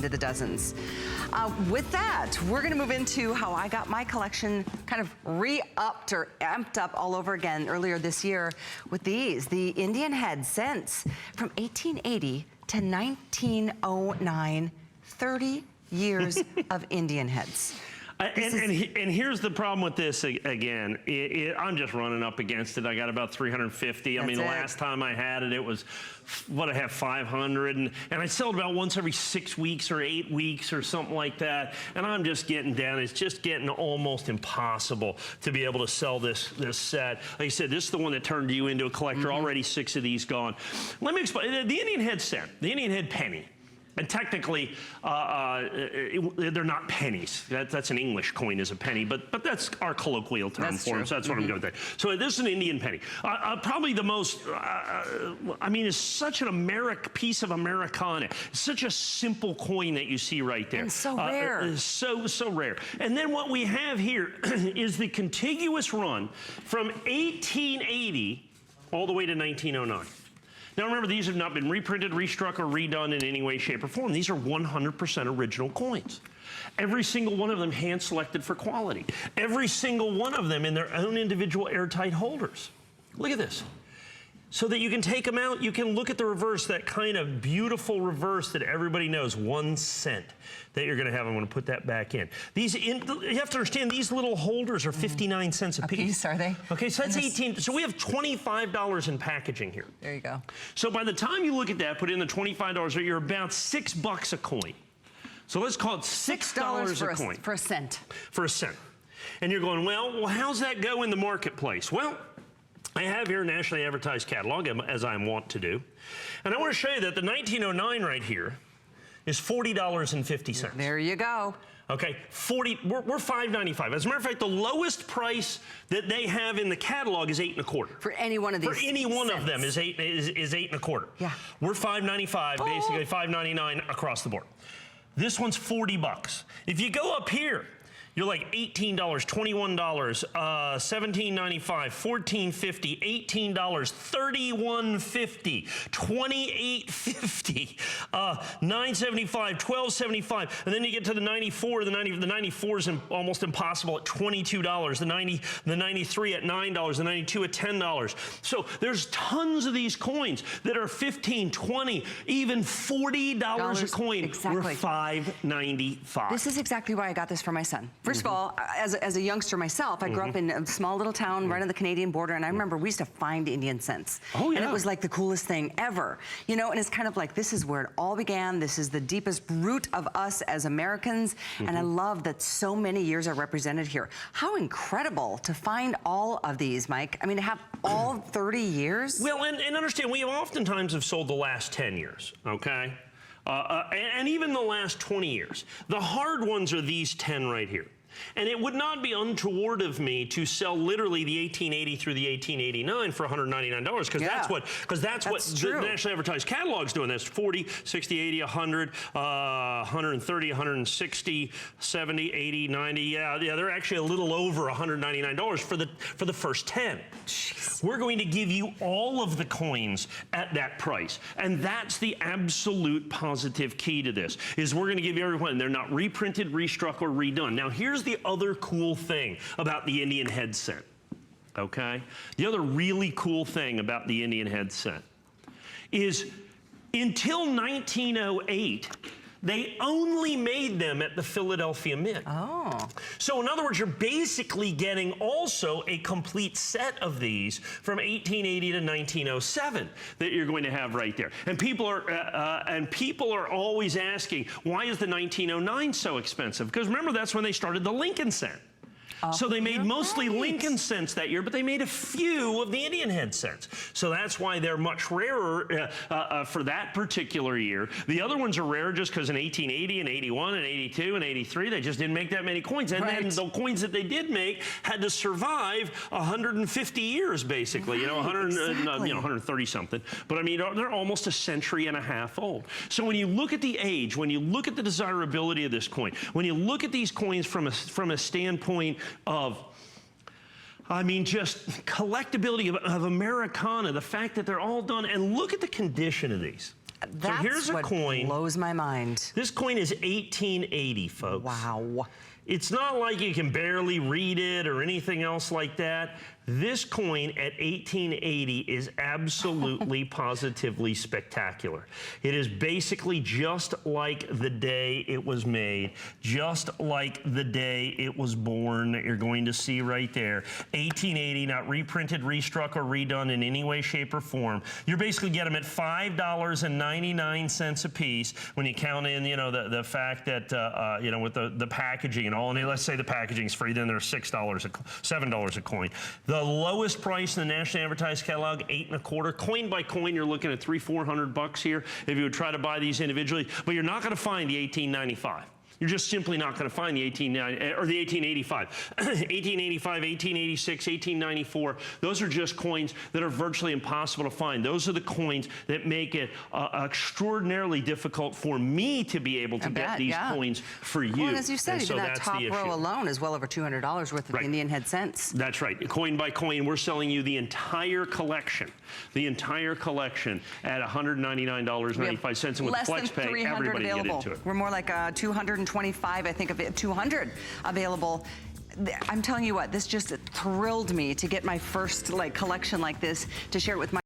to the dozens. With that, we're gonna move into how I got my collection kind of re-upped or amped up all over again earlier this year with these, the Indian head cents from 1880 to 1909, 30 years of Indian heads. And here's the problem with this again. I'm just running up against it. I got about 350. I mean, the last time I had it, it was, what I have, 500. And I sell it about once every 6 weeks or 8 weeks or something like that. And I'm just getting down. It's just getting almost impossible to be able to sell this set. Like I said, this is the one that turned you into a collector. Already 6 of these gone. Let me explain. The Indian head set, the Indian head penny. And technically, they're not pennies. That's an English coin is a penny, but that's our colloquial term for them, so that's what I'm going with. So this is an Indian penny. Probably the most, I mean, it's such an piece of Americana. It's such a simple coin that you see right there. And so rare. So rare. And then what we have here is the contiguous run from 1880 all the way to 1909. Now remember, these have not been reprinted, restruck, or redone in any way, shape, or form. These are 100% original coins. Every single one of them hand-selected for quality. Every single one of them in their own individual airtight holders. Look at this. So that you can take them out, you can look at the reverse, that kind of beautiful reverse that everybody knows, 1 cent that you're gonna have. I'm gonna put that back in. You have to understand, these little holders are 59 cents a piece. Are they? Okay, so that's 18, so we have $25 in packaging here. There you go. So by the time you look at that, put in the $25, you're about $6 a coin. So let's call it $6 a coin. For a cent. For a cent. And you're going, well, how's that go in the marketplace? Well, I have here a nationally advertised catalog, as I'm wont to do. And I want to show you that the 1909 right here is $40.50. There you go. Okay, we're $5.95. As a matter of fact, the lowest price that they have in the catalog is $8.25. For any one of these. For any one of them is $8.25. Yeah. We're $5.95, basically $5.99 across the board. This one's $40. If you go up here, you're like $18, $21, $17.95, $14.50, $18, $31.50, $28.50, $9.75, $12.75, and then you get to the 94. The 94 is almost impossible at $22. The 93 at $9. The 92 at $10. So there's tons of these coins that are $15, $20, even $40 a coin. Exactly. We're $5.95. This is exactly why I got this for my son. First of all, as a youngster myself, I grew up in a small little town right on the Canadian border, and I remember we used to find Indian cents. Oh, yeah. And it was like the coolest thing ever. You know, and it's kind of like, this is where it all began. This is the deepest root of us as Americans, and I love that so many years are represented here. How incredible to find all of these, Mike. I mean, to have all 30 years. Well, and understand, we oftentimes have sold the last 10 years, okay? And even the last 20 years. The hard ones are these 10 right here. And it would not be untoward of me to sell literally the 1880 through the 1889 for $199, because that's what the nationally advertised catalog's doing. That's 40, 60, 80, 100, 130, 160, 70, 80, 90. Yeah, they're actually a little over $199 for the first 10. Jeez. We're going to give you all of the coins at that price, and that's the absolute positive key to this. Is we're going to give you everyone. They're not reprinted, restruck, or redone. Now here's the other cool thing about the Indian head set, okay? The other really cool thing about the Indian head set is until 1908, they only made them at the Philadelphia Mint. Oh. So in other words, you're basically getting also a complete set of these from 1880 to 1907 that you're going to have right there. And people are always asking, why is the 1909 so expensive? Because remember, that's when they started the Lincoln cent. So they made mostly Lincoln cents that year, but they made a few of the Indian head cents. So that's why they're much rarer for that particular year. The other ones are rare just because in 1880 and 81 and 82 and 83, they just didn't make that many coins. And then the coins that they did make had to survive 150 years, basically, you know, 130 something. But I mean, they're almost a century and a half old. So when you look at the age, when you look at the desirability of this coin, when you look at these coins from a standpoint of, I mean, just collectability of Americana, the fact that they're all done, and look at the condition of these. That's here's a what coin. blows my mind. This coin is 1880, folks. Wow. It's not like you can barely read it or anything else like that. This coin at 1880 is absolutely, positively spectacular. It is basically just like the day it was made, just like the day it was born that you're going to see right there. 1880, not reprinted, restruck, or redone in any way, shape, or form. You're basically get them at $5.99 a piece when you count in, you know, the fact that, you know, with the packaging and all, and let's say the packaging is free, then they're $7 a coin. The lowest price in the nationally advertised catalog, $8.25. Coin by coin, you're looking at $300-400 here if you would try to buy these individually, but you're not going to find the 1895. You're just simply not going to find the 1885. 1885, 1886, 1894, those are just coins that are virtually impossible to find. Those are the coins that make it extraordinarily difficult for me to be able to get these coins for you. Well, and as you said, even that top row alone is well over $200 worth of Indian head cents. That's right. Coin by coin, we're selling you the entire collection at $199.95. And with FlexPay, everybody can get into it. We're more like 225, I think, of it, 200 available. I'm telling you what, this just thrilled me to get my first collection like this, to share it with my